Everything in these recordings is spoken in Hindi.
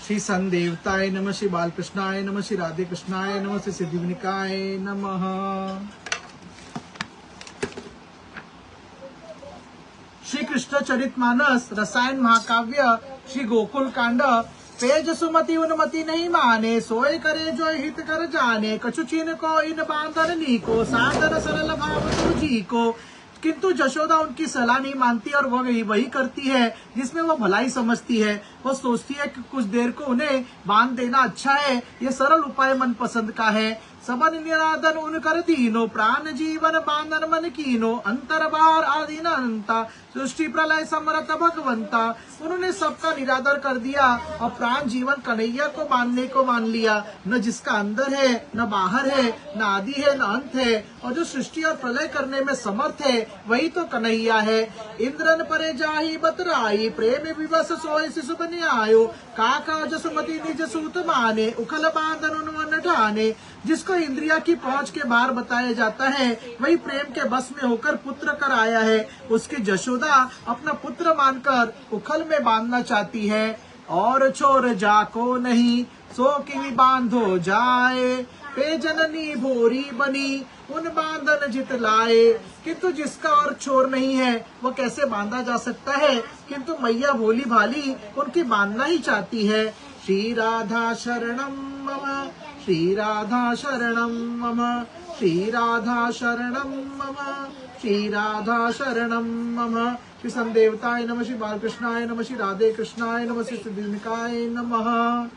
श्री संदेवताय नमः, श्री बालकृष्णाय नमः, श्री राधे कृष्णाय नमः, श्री सिद्धिविनायकाय नमः। श्री कृष्ण चरितमानस रसायन महाकाव्य श्री गोकुल कांड। पेज सुमति उन्मति नहीं माने, सोए करे जो हित कर जाने। कछु चीन को इन बांधन नी को, साधन सरल भाव तु जी को। किंतु जशोदा उनकी सलाह नहीं मानती और वह वही करती है जिसमें वो भलाई समझती है। वो सोचती है कि कुछ देर को उन्हें बांध देना अच्छा है, ये सरल उपाय मन पसंद का है। सबन निरादन उन कर दीनो, प्राण जीवन बांधन मन कीनो। अंतर बार आदि न अंता, सृष्टि प्रलय समरथ भगवंता। उन्होंने सबका निरादर कर दिया और प्राण जीवन कन्हैया को बांधने को मान लिया। न जिसका अंदर है न बाहर है, न आदि है न अंत है, और जो सृष्टि और प्रलय करने में समर्थ है वही तो कन्हैया है। इंद्रन परे जाहि बतराई, प्रेम विवश सोए शिशु बनि आयो। काका जसुमति निज सूत माने, उखल बांधन उन्वन ठाने। जिसको इंद्रिया की पहुंच के बाहर बताया जाता है वही प्रेम के बस में होकर पुत्र कर आया है। उसकी जशोदा अपना पुत्र मानकर उखल में बांधना चाहती है। और छोर जाको नहीं, सो कि बांधो जाए। पे जननी भोरी बनी, उन बांधन जित लाए। किंतु जिसका और छोर नहीं है वो कैसे बांधा जा सकता है, किंतु मैया भोली भाली उनकी बांधना ही चाहती है। श्री राधा शरणम मम, श्री राधा शरणम मम, श्री राधा शरणम मम, श्री राधा शरणम मम। श्री संदेवताय नमः, श्री बालकृष्णाय नमः, श्री राधे कृष्णाय नमः, श्री सिद्धिविनायकाय नमः।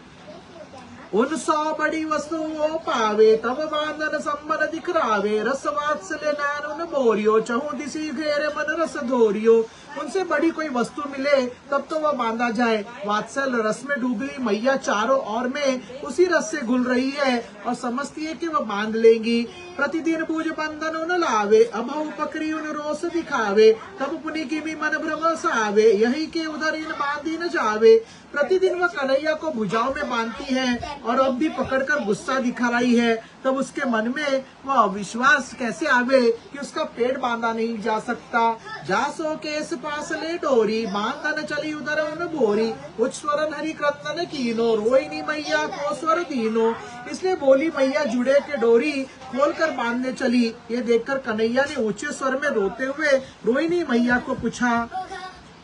उन 100 बड़ी वस्तुओं पावे, तब बांधन संबन दिखरावे। रस वात्सल्य नैन उन बोरियो, चहु दिसी घेरे मन रस धोरियो। उनसे बड़ी कोई वस्तु मिले तब तो वह बांधा जाए। वात्सल्य रस में डूबी हुई मैया चारों ओर में उसी रस से घुल रही है और समझती है कि वह बांध लेंगी। प्रतिदिन पूज बंधन उन लावे, अभव पकड़ी उन रोष दिखावे। तब पुनि की भी मन भ्रम सावे, यही के उधर इन बांधी न जावे। प्रतिदिन वह कन्हैया को भुजाओं में बांधती है और अब भी पकड़कर गुस्सा दिखा रही है। तब उसके मन में वह विश्वास कैसे आवे कि उसका पेट बांधा नहीं जा सकता। जासो केस पास ले डोरी, बांधन चली उधर उन बोरी। उच्चस्वरन हरि क्रंदन कीनो, रोहिणी मैया को स्वर दीनो। इसलिए बोली मैया जुड़े के डोरी खोलकर बांधने चली। ये देखकर कन्हैया ने ऊंचे स्वर में रोते हुए रोहिणी मैया को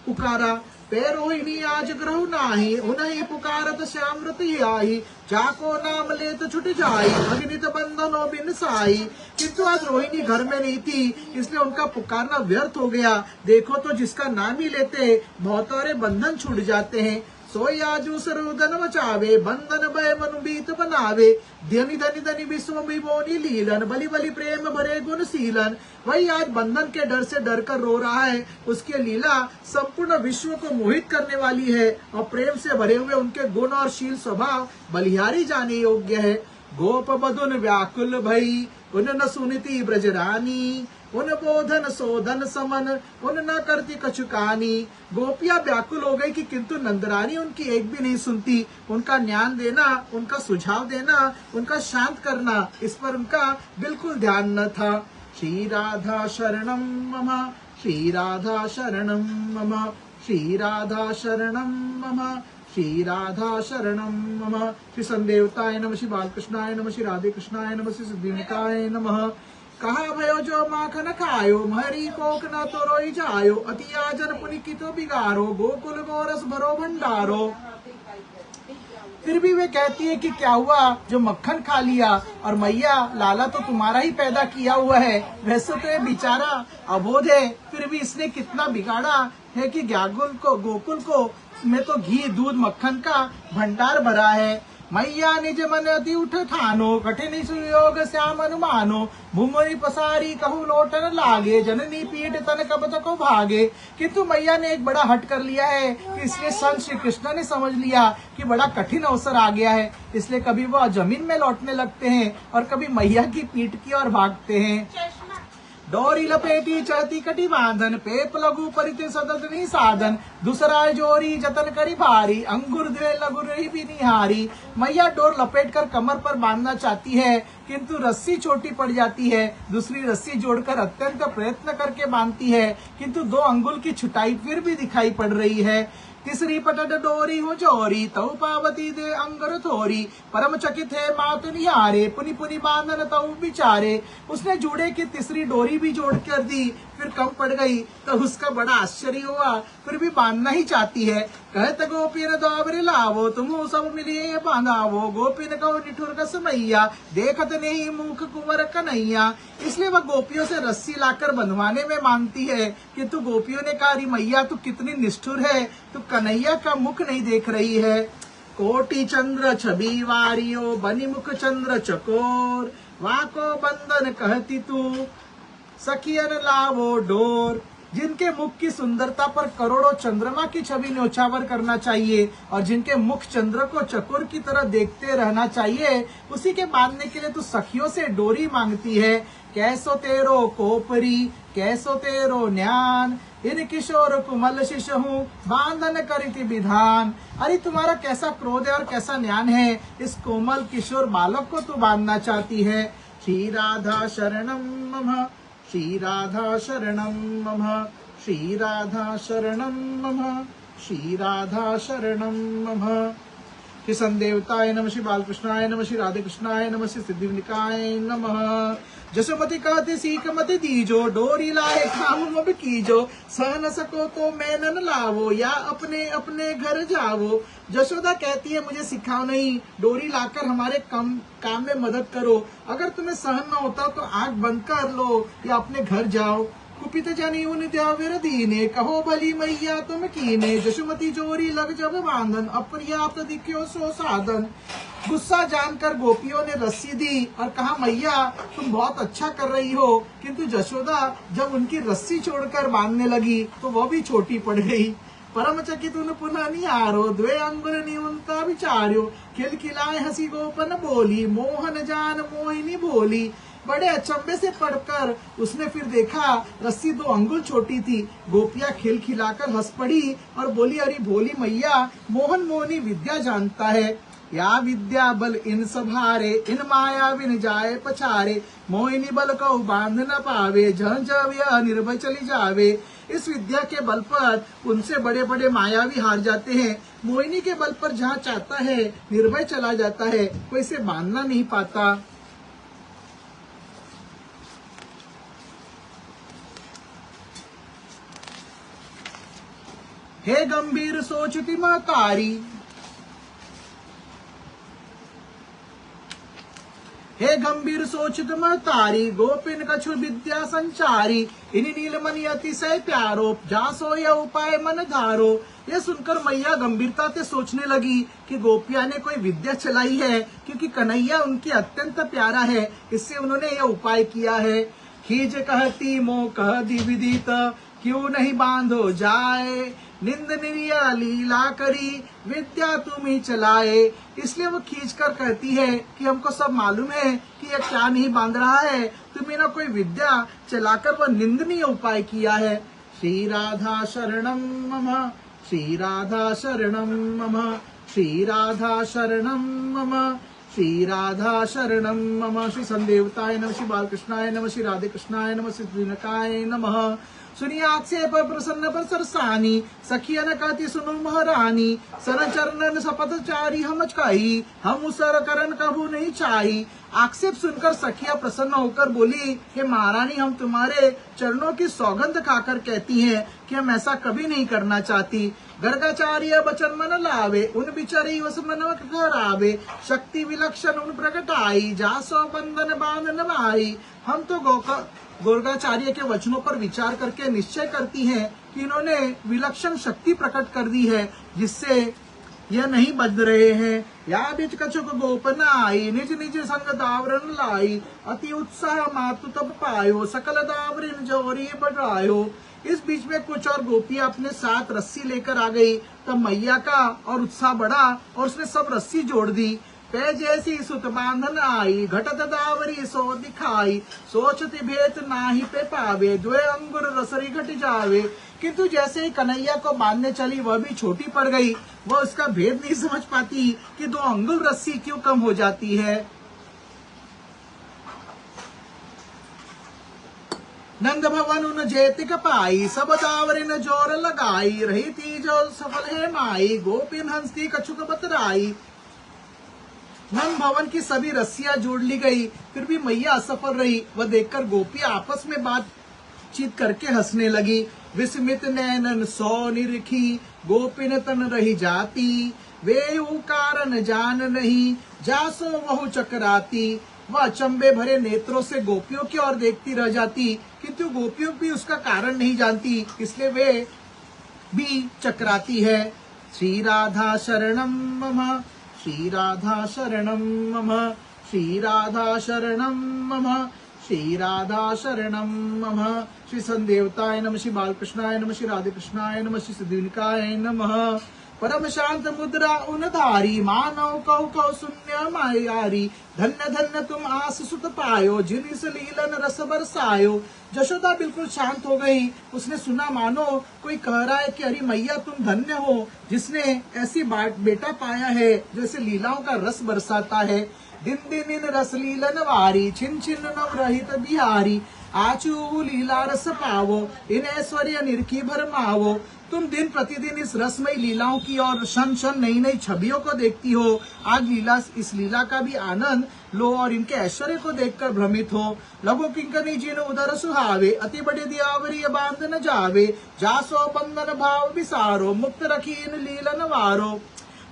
पुकारा। पे रोहिणी आज ग्रह नाही, उन्हीं पुकारत श्यामृत आई। जाको नाम ले तो छुट जाई, अग्नित बंधनों बिन साई। किंतु आज रोहिणी घर में नहीं थी, इसलिए उनका पुकारना व्यर्थ हो गया। देखो तो जिसका नाम ही लेते बहुतोरे बंधन छूट जाते हैं। सोई आजू सरुदन मचावे, बंधन भय मनु बीत बनावे। धनी धनी धनी विश्व विभोनी लीलन, बलि बलि प्रेम भरे गुण सीलन। वही आज बंधन के डर से डर कर रो रहा है। उसकी लीला संपूर्ण विश्व को मोहित करने वाली है और प्रेम से भरे हुए उनके गुण और शील स्वभाव बलिहारी जाने योग्य है। गोप बधुन व्याकुल भई, उन न सुनती ब्रजरानी। उन बोधन शोधन समन, उन न करती कछुकानी। गोपियां व्याकुल हो गई कि किंतु नंदरानी उनकी एक भी नहीं सुनती। उनका ज्ञान देना, उनका सुझाव देना, उनका शांत करना, इस पर उनका बिल्कुल ध्यान न था। श्री राधा शरणम मम, श्री राधा शरणम मम, श्री राधा शरणम मम, श्री राधा शरणम मम। श्री संदेवताय नमः, श्री बालकृष्णाय नमः, श्री राधे कृष्णाय नमः, श्री सिद्धिविनायकाय नमः। कहा भयो जो माखन खायो, महरी कोक न तो रोई जायो। अति आजन पुनि की तो बिगारो, गोकुल गोरस भरो भंडारो। फिर भी वे कहती है कि क्या हुआ जो मक्खन खा लिया, और मैया लाला तो तुम्हारा ही पैदा किया हुआ है। वैसे तो ये बेचारा अबोध है, फिर भी इसने कितना बिगाड़ा है कि गोकुल को में तो घी दूध मक्खन का भंडार भरा है। मैया निज मन अति उठ ठानो, कठिन सुयोग श्याम अनुमानो। भूमि पसारी कहू लोटन लागे, जननी पीठ तन कब तक भागे। किंतु मैया ने एक बड़ा हट कर लिया है कि इसलिए संत श्री कृष्ण ने समझ लिया कि बड़ा कठिन अवसर आ गया है। इसलिए कभी वह जमीन में लौटने लगते हैं और कभी मैया की पीठ की ओर भागते हैं। डोरी लपेटी चढ़ती कटी बांधन, पेप लघु परिते सदन साधन। दूसरा जोरी जतन करी भारी, अंगुर दे लघु रही भी निहारी। मैया डोर लपेट कर कमर पर बांधना चाहती है, किंतु रस्सी छोटी पड़ जाती है। दूसरी रस्सी जोड़कर अत्यंत प्रयत्न करके बांधती है, किंतु 2 अंगुल की छुटाई फिर भी दिखाई पड़ रही है। तीसरी पटट डोरी हो जोरी, तऊ पावती दे अंगर थोरी, परम चकित है मातु निहारे, पुनि पुनि बांधन तऊ बिचारे। उसने जूड़े की तीसरी डोरी भी जोड़ कर दी, फिर कम पड़ गई तो उसका बड़ा आश्चर्य हुआ, फिर भी बांधना ही चाहती है। कहत गोपीन द्वावरी लावो, तुम सब मिलिए बांधावो, गोपीन कहो निठुर कस मैया, देखत नहीं मुख कुंवर कन्हैया। इसलिए वह गोपियों से रस्सी लाकर बंधवाने में मानती है, किंतु गोपियों ने कहा, अरे मैया तू कितनी निष्ठुर है, तू कन्हैया का मुख नहीं देख रही है। कोटि चंद्र छवि वारियो, बनी मुख चंद्र चकोर, वाको बंधन कहती तू, सखियन लावो डोर। जिनके मुख की सुंदरता पर करोड़ों चंद्रमा की छवि न्योछावर करना चाहिए और जिनके मुख चंद्र को चकोर की तरह देखते रहना चाहिए, उसी के बांधने के लिए तू सखियों से डोरी मांगती है। कैसो तेरो कोपरी, कैसो तेरो न्यान, इन किशोर कुमल शिशहु, बांधन करिति विधान। अरे तुम्हारा कैसा क्रोध है और कैसा ज्ञान है, इस कोमल किशोर बालक को तू बांधना चाहती है। श्री राधा शरणम मम, श्री राधा शरणम मम, श्री राधा शरणम मम, श्री राधा शरणम मम। श्री संदेवताय नमः, श्री बालकृष्णाय नमः, श्री राधे कृष्णाय नमः, श्री सिद्धिविनायकाय नमः। जसोमती कहते सीख मत दीजो, डोरी लाए काम मब कीजो, सह न सको तो मैं न लावो, या अपने अपने घर जावो। जशोदा कहती है, मुझे सिखाओ नहीं, डोरी लाकर हमारे काम में मदद करो। अगर तुम्हें सहन न होता तो आंख बंद कर लो या अपने घर जाओ। कुपित जनी उन द्याविर दीने, कहो भली मैया तुम कीने, जशुमती जोरी लग जब बांधन, अपर्याप्त दिख्यो सो साधन। गुस्सा जानकर गोपियों ने रस्सी दी और कहा, मैया तुम बहुत अच्छा कर रही हो। किंतु जशोदा जब उनकी रस्सी छोड़कर बांधने लगी तो वह भी छोटी पड़ गई। परम चकित उन पुनः निहारो, द्वे अंगुल निउनता विचार्यो, खिलखिलाए हंसी गोपन बोली, मोहन जान मोहिनी भोली। बड़े अचंभे से पढ़कर उसने फिर देखा रस्सी 2 अंगुल छोटी थी। गोपियां खिलखिलाकर हंस पड़ी और बोली, अरे भोली मैया मोहन मोहनी विद्या जानता है। या विद्या बल इन सभारे, इन माया बिन जाए पछारे, मोहिनी बल को बांध न पावे, जह जब यह निर्भय चली जावे। इस विद्या के बल पर उनसे बड़े बड़े मायावी हार जाते हैं। मोहिनी के बल पर जहाँ चाहता है निर्भय चला जाता है, कोई इसे बांधना नहीं पाता। हे गंभीर सोचती महतारी, हे गंभीर सोचित महतारी, गोपिन कछु विद्या संचारी, इन नीलमणि अतिशय प्यारो, जासो यह उपाय मन धारो। यह सुनकर मैया गंभीरता से सोचने लगी कि गोपिया ने कोई विद्या चलाई है, क्योंकि कन्हैया उनकी अत्यंत प्यारा है, इससे उन्होंने यह उपाय किया है। खीज कहती मोह कह दी विदित, क्यों नहीं बांधो जाए, निंद निर्या लीला करी, विद्या तुम ही चलाए। इसलिए वो खींच कर कहती है कि हमको सब मालूम है कि यह क्या नहीं बांध रहा है, तुम्हें ना कोई विद्या चलाकर वह निंदनीय उपाय किया है। श्री राधा शरणम मम, श्री राधा शरणम मम, श्री राधा शरणम मम, श्री राधा शरणम मम। श्री संदेवताय नमः, श्री बालकृष्णाय नमः, श्री राधे कृष्णाय नमः, श्री सिद्धिविनायकाय नमः। सुनिए आक्षेप प्रसन्न पर सरसानी, सखियन कहती सुनो महारानी, सन चरणन शपथ चारी हम चकाई, हम उसर करन कभू नहीं चाही। आक्षेप सुनकर सखिया प्रसन्न होकर बोली, हे महारानी हम तुम्हारे चरणों की सौगंध खाकर कहती हैं कि हम ऐसा कभी नहीं करना चाहती। गर्गाचार्य बचन मन लावे, उन बिचरी उस मन करावे, शक्ति विलक्षण उन प्रगटाई, जासो बंधन बांधन भाई। हम तो गोर्गाचार्य के वचनों पर विचार करके निश्चय करती हैं कि इन्होंने विलक्षण शक्ति प्रकट कर दी है, जिससे यह नहीं बंध रहे हैं। या बीच कछुक गोपन आई, निज निज संग दावरन लाई, अति उत्साह मातु तब पायो, सकल दावरिन जोरी बढ़ायो। इस बीच में कुछ और गोपियां अपने साथ रस्सी लेकर आ गई, तब मैया का और उत्साह बढ़ा और उसने सब रस्सी जोड़ दी। पे जैसी सुत बांधन आई, घटत दावरी सो दिखाई, सोचती भेद नाही पे पावे, द्वे अंगुर रसरी घट जावे। किंतु जैसे ही कन्हैया को बांधने चली वह भी छोटी पड़ गई। वह उसका भेद नहीं समझ पाती कि 2 अंगुल रस्सी क्यों कम हो जाती है। नंद भवन उन जेतिक पाई, सब दावरिन जोर लगाई, रही थी जो सफल है माई, गोपिन हंसती कछुक बतराई। नंद भवन की सभी रस्सियां जोड़ ली गई, फिर भी मैया असफल रही। वह देखकर गोपी आपस में बातचीत करके हंसने लगी। विस्मित नैनन सौ निरखी, गोपिन तन रही जाती, वे कारण जान नहीं, जासो वहु चकराती। वह अचंबे भरे नेत्रों से गोपियों की ओर देखती रह जाती, किंतु गोपियों भी उसका कारण नहीं जानती, इसलिए वे भी चकराती है। श्री राधा शरणम मम, श्री राधा शरणम मम, श्री राधा शरणम मम, श्री राधा शरणम मम। श्री संदेवताय नमः, श्री बालकृष्णाय नमः, श्री राधे कृष्णाय नमः, श्री सिद्धिविनायकाय नमः। परम शांत मुद्रा उन धारी, मानव कौ कौ शून्य मायारी। धन्य धन्य तुम आस सुत पायो, जिन इस लीलन रस बरसायो। जशोदा बिल्कुल शांत हो गई। उसने सुना मानो कोई कह रहा है कि अरे मैया तुम धन्य हो, जिसने ऐसी बेटा पाया है जैसे लीलाओं का रस बरसाता है। दिन दिन इन रस लीलन वारी, छिन छिन नव रहित बिहारी। आचू लीला रस पावो, इन ऐश्वर्य निरखी भरमावो। तुम दिन प्रतिदिन इस रसमयी लीलाओं की और क्षण क्षण नई नई छवियों को देखती हो। आज इस लीला का भी आनंद लो और इनके ऐश्वर्य को देखकर भ्रमित हो। लघु किंकनी जिन उदर सुहावे, अति बड़े दियावरी बांध न जावे। जासो बंधन भाव विसारो, मुक्त रखी इन लीलन वारो।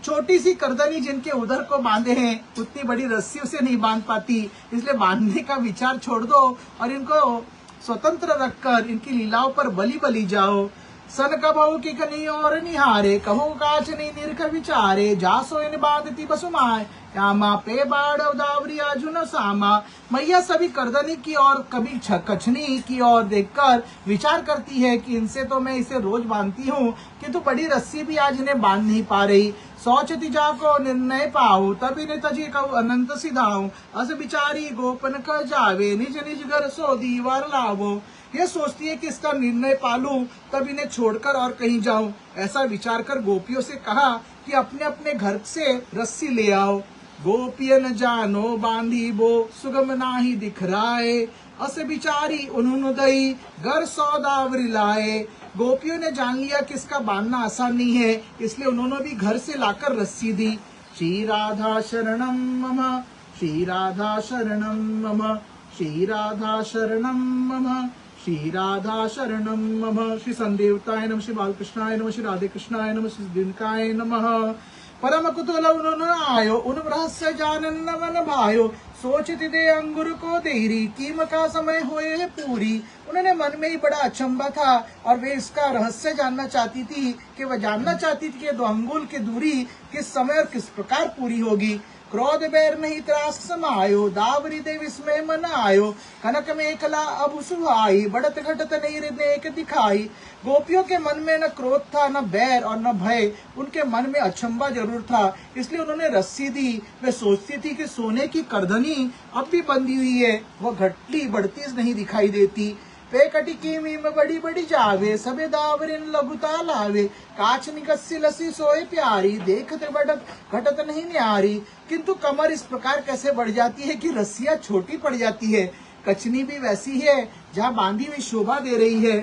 छोटी सी करदनी जिनके उधर को बांधे हैं, उतनी बड़ी रस्सियों से नहीं बांध पाती, इसलिए बांधने का विचार छोड़ दो और इनको स्वतंत्र रखकर इनकी लीलाओं पर बलि बलि जाओ। सन कबहु की कनी और निहारे, कहू काचनी निरख विचारे। जासो इन बाधती बसुमाय, यामा पे बाढ़ दावरी आजुन सामा। मैया सभी करदनी की और कभी कछनी की ओर देखकर विचार करती है कि इनसे तो मैं इसे रोज बांधती हूँ, किंतु बड़ी रस्सी भी आज इन्हें बांध नहीं पा रही। सोचती जाको निर्णय पाऊ, तभी ने तजी कहू अनंत सिधाऊ। अस बिचारी गोपन क जावे, निज निज घर सो दीवार लावो। ये सोचती है कि इसका निर्णय पालूं, तब इन्हें छोड़कर और कहीं जाऊं। ऐसा विचार कर गोपियों से कहा कि अपने अपने घर से रस्सी ले आओ। गोपियन जानो बांधी बो, सुगम नाही दिखराए। अस बिचारी उन्होंने दई, घर सौदावरी लाए। गोपियों ने जान लिया कि इसका बांधना आसान नहीं है, इसलिए उन्होंने भी घर से लाकर रस्सी दी। श्री राधा शरणम मम, श्री राधा शरणम मम, श्री राधा शरणम मम, श्री राधा शरणम मम। श्री संदेवताय नमः, श्री बालकृष्णाय नमः, श्री राधे कृष्णाय नमः, श्री सिद्धिविनायकाय नमः। परम कुतूहल उन्होंने आयो, उन रहस्य जानन मन भायो। सोचती दे अंगुर को देरी, कीम का समय होए पूरी। उन्होंने मन में ही बड़ा अचंबा था और वे इसका रहस्य जानना चाहती थी कि वह जानना चाहती थी कि 2 अंगुल की दूरी किस समय और किस प्रकार पूरी होगी। क्रोध बैर नहीं त्रास समायो, दावरी दे विस्मय मन आयो। कनक मेखला अब सुहाई, बढ़त घटत नहीं हृदय दिखाई। गोपियों के मन में न क्रोध था, न बैर और न भय, उनके मन में अचंबा जरूर था, इसलिए उन्होंने रस्सी दी। वे सोचती थी कि सोने की करधनी अब भी बंधी हुई है, वह घटती बढ़ती नहीं दिखाई देती। पेकटी कीमी में बड़ी बड़ी जावे, सबे दावरिन लघुता लावे। काच निकस्सी लसी सोए प्यारी, देखते बढ़त घटत नहीं न्यारी। किंतु कमर इस प्रकार कैसे बढ़ जाती है कि रस्सियां छोटी पड़ जाती है। कचनी भी वैसी है जहाँ बांधी हुई शोभा दे रही है,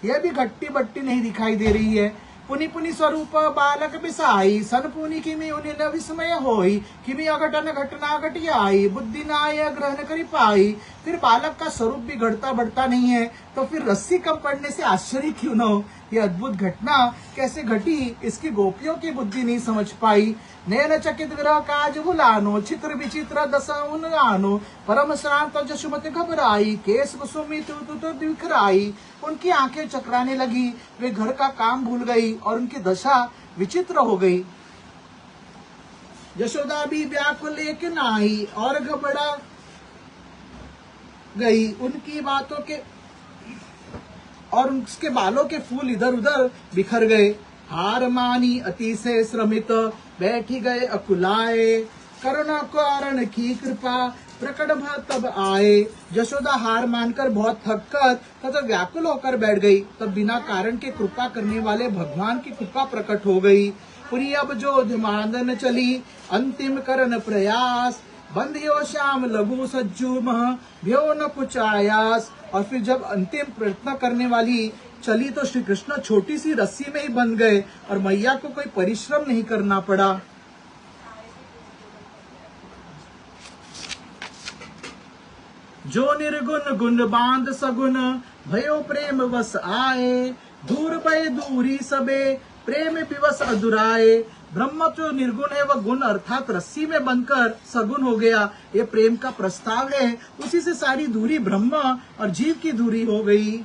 यह भी घट्टी बट्टी नहीं दिखाई दे रही है। पुनि पुनि स्वरूप बालक बिसाई, सन पुनि किमी उनि न विस्मय होई। किमी अघटन घटना घटी आई, बुद्धि नाय ग्रहण करी पाई। फिर बालक का स्वरूप भी घटता बढ़ता नहीं है, तो फिर रस्सी कम पड़ने से आश्चर्य क्यों न हो। यह अद्भुत घटना कैसे घटी, इसकी गोपियों की बुद्धि नहीं समझ पाई। नैन चकित ग्रह काज भुलानो, चित्र विचित्र दशा उन आनो। परम श्रांत जशुमति घबराई, केस कुसुमित दिखराई। उनकी आंखें चकराने लगी, वे घर का काम भूल गई और उनकी दशा विचित्र हो गई। यशोदा भी व्याकुल एक नाई और घबरा गई, उनकी बातों के और उसके बालों के फूल इधर उधर बिखर गए। हार मानी अतिशय श्रमित, बैठी गए अकुलाए। करुणा कारण की कृपा, प्रकट भा तब आए। यशोदा हार मानकर बहुत थककर तथा व्याकुल होकर बैठ गई। तब बिना कारण के कृपा करने वाले भगवान की कृपा प्रकट हो गई। पुरी अब जो धिमांदन चली, अंतिम करन प्रयास। बंधियो श्याम लघु सज्जू मह भ्यो न कुछ आयास। और फिर जब अंतिम प्रयत्न करने वाली चली तो श्री कृष्ण छोटी सी रस्सी में ही बंध गए और मैया को कोई परिश्रम नहीं करना पड़ा। जो निर्गुण गुण बांध सगुन भयो प्रेम वस आए। दूर भय दूरी सबे प्रेम पिवस अधुराए। ब्रह्म जो निर्गुण है वह गुण अर्थात रस्सी में बंधकर सगुन हो गया। ये प्रेम का प्रस्ताव है, उसी से सारी दूरी ब्रह्म और जीव की दूरी हो गई।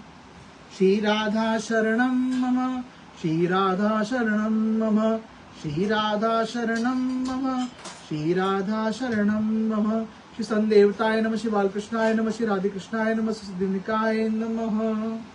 श्री राधा शरणम मम, श्री राधा शरणम मम, श्री राधा शरणम मम, श्री राधा शरणम मम। श्री संदेवताय नमः, श्री बालकृष्णाय नमः, श्री राधे कृष्णाय नमः, श्री सिद्धिनिकाय नमः।